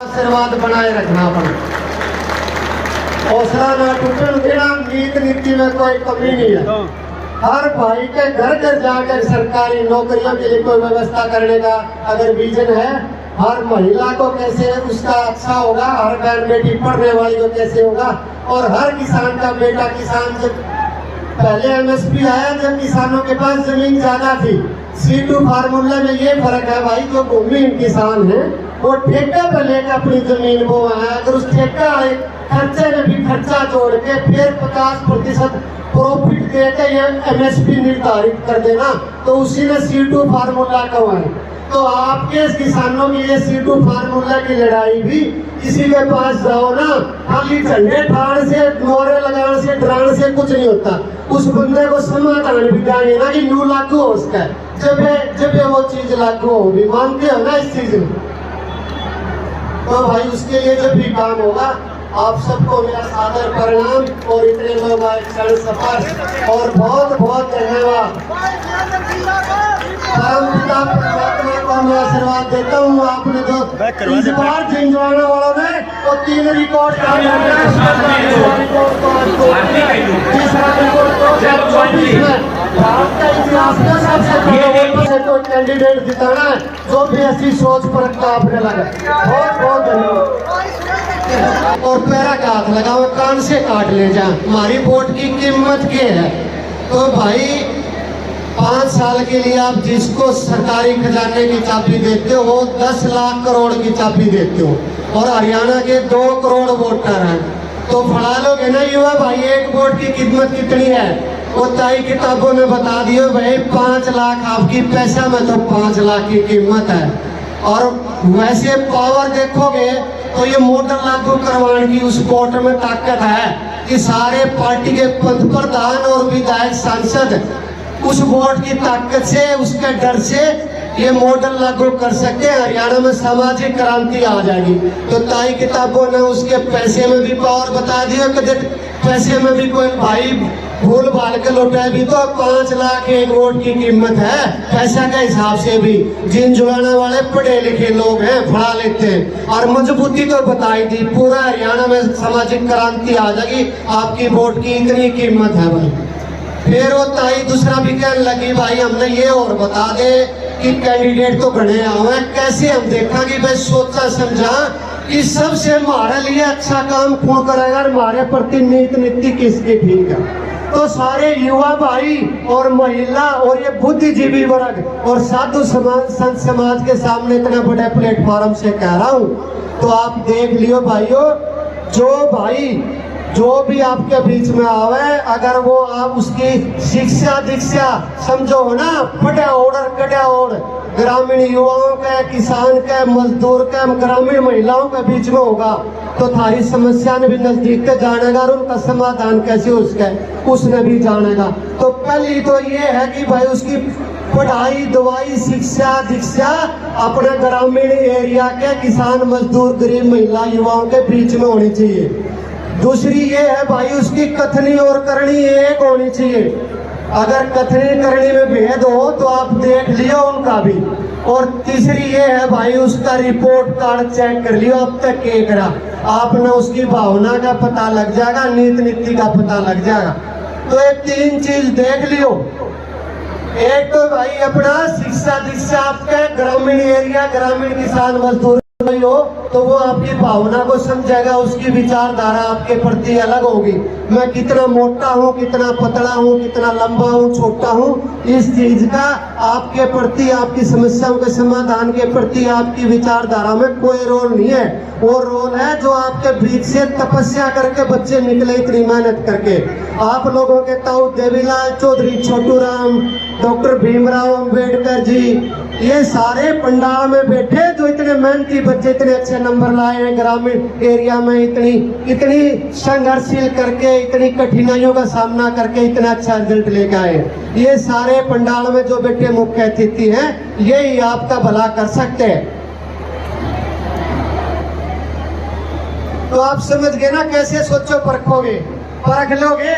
आशीर्वाद बनाए रखना पड़े, हौसला ना टूटन देना। नीति नीति में कोई कमी नहीं है। हर भाई के घर घर जाकर सरकारी नौकरियों के लिए कोई व्यवस्था करने का अगर विजन है, हर महिला को कैसे उसका अच्छा होगा, हर बहन बेटी पढ़ने वाली को कैसे होगा, और हर किसान का बेटा किसान। जब पहले एमएसपी आया जब किसानों के पास जमीन ज्यादा थी, C2 फार्मूला में ये फर्क है भाई, जो भूमिहीन किसान है वो ठेका पे लेकर अपनी जमीन को है, अगर उस ठेका खर्चे में भी खर्चा जोड़ के फिर 50% प्रॉफिट देकर ये एमएसपी निर्धारित कर देना, तो उसी ने C2 फार्मूला कहवाए। तो आपके किसानों की ये C2 फार्मूला की लड़ाई भी किसी के पास जाओ ना, खाली झंडे ठाण से, मोहरे लगाने से, डराने से कुछ नहीं होता। उस बंदे को समाधान भी देंगे ना कि न्यू लागू हो उसका, जब वो चीज लागू होगी। मानते हो ना इस चीज में? तो भाई उसके लिए जब भी काम होगा, आप सबको मेरा सादर प्रणाम। और इतने लोग आए चरण सफर, और बहुत बहुत धन्यवाद। परम पिता परमात्मा को मैं आशीर्वाद देता हूँ। आपने जो इस बार झिंझुआना वालों ने वो 3 रिकॉर्ड काम भारत का इतिहास में सबसे तो कैंडिडेट जिताना है, जो भी ऐसी सोच पर आपने लगा। बहुत बहुत धन्यवाद। और पैरा का हाथ लगा वो कान से काट ले जा, हमारी वोट की कीमत क्या है? तो भाई 5 साल के लिए आप जिसको सरकारी खजाने की चाबी देते हो, 10 लाख करोड़ की चाबी देते हो, और हरियाणा के 2 करोड़ वोटर हैं, तो फड़ा लोगे ना युवा भाई एक वोट की कीमत कितनी है? वो ताई किताबों में बता दियो भाई 5 लाख आपकी पैसा में तो 5 लाख की कीमत है। और वैसे पावर देखोगे तो ये मॉडल लागू करवाने की उस वोट में ताकत है कि सारे पार्टी के पद प्रधान और विधायक सांसद उस वोट की ताकत से, उसके डर से ये मॉडल लागू कर सकते हैं। हरियाणा में सामाजिक क्रांति आ जाएगी। तो ताई किताबों ने उसके पैसे में भी पावर बता दिया कि पैसे में भी कोई भाई भूल भाल के लौटाए भी तो 5 लाख एक वोट की कीमत है, पैसा के हिसाब से भी। झिंझुआना वाले पढ़े लिखे लोग हैं, फड़ा लेते हैं, और मजबूती तो बताई दी, पूरा हरियाणा में सामाजिक क्रांति आ जाएगी, आपकी वोट की इतनी कीमत है भाई। फिर वो ताई दूसरा भी कहने लगी भाई हमने ये और बता दे कि कैंडिडेट तो घने आए, कैसे हम देखा कि भाई सोचा समझा कि सबसे हमारे लिए अच्छा काम कौन करेगा, हमारे प्रति नीति नीति किसकी ठीक है। तो सारे युवा भाई और महिला और ये बुद्धिजीवी वर्ग और साधु समाज, संत समाज के सामने इतना बड़े प्लेटफॉर्म से कह रहा हूँ, तो आप देख लियो भाइयों, जो भी आपके बीच में आवे, अगर वो आप उसकी शिक्षा दीक्षा समझो ना, फटा ऑर्डर कटा ऑर्डर ग्रामीण युवाओं के, किसान के, मजदूर के, ग्रामीण महिलाओं के बीच में होगा, तो थारी समस्या ने भी नजदीक से जानेगा और उनका समाधान कैसे उसने भी जानेगा। तो पहली तो ये है कि भाई उसकी पढ़ाई दवाई शिक्षा दीक्षा अपने ग्रामीण एरिया के किसान मजदूर गरीब महिला युवाओं के बीच में होनी चाहिए। दूसरी ये है भाई उसकी कथनी और करनी एक होनी चाहिए। अगर कथनी करनी में भेद हो तो आप देख लियो उनका भी। और तीसरी ये है भाई उसका रिपोर्ट कार्ड चेक कर लियो अब तक क्या करा, आपने उसकी भावना का पता लग जाएगा, नीति नीति का पता लग जाएगा। तो ये 3 चीज देख लियो। एक तो भाई अपना शिक्षा दीक्षा आपके ग्रामीण एरिया, ग्रामीण किसान मजदूर हो तो वो आपकी भावना को समझेगा, उसकी विचारधारा आपके प्रति अलग होगी। मैं कितना मोटा हूँ, कितना पतला हूँ, कितना लंबा हूँ, छोटा हूँ, इस चीज का आपके प्रति, आपकी समस्याओं के समाधान के प्रति आपकी विचारधारा में कोई रोल नहीं है। वो रोल है जो आपके बीच से तपस्या करके बच्चे निकले इतनी मेहनत करके। आप लोगों के ताऊ देवीलाल चौधरी, छोटू राम, डॉक्टर भीमराव अंबेडकर जी, ये सारे पंडाल में बैठे जो इतने मेहनती बच्चे इतने अच्छे नंबर लाए हैं, ग्रामीण एरिया में इतनी संघर्षशील करके, इतनी कठिनाइयों का सामना करके इतना अच्छा रिजल्ट लेकर आए। ये सारे पंडाल में जो बैठे मुख्य अतिथि हैं, यही आपका भला कर सकते हैं। तो आप समझ गए ना कैसे सोचो परखोगे, परख लोगे।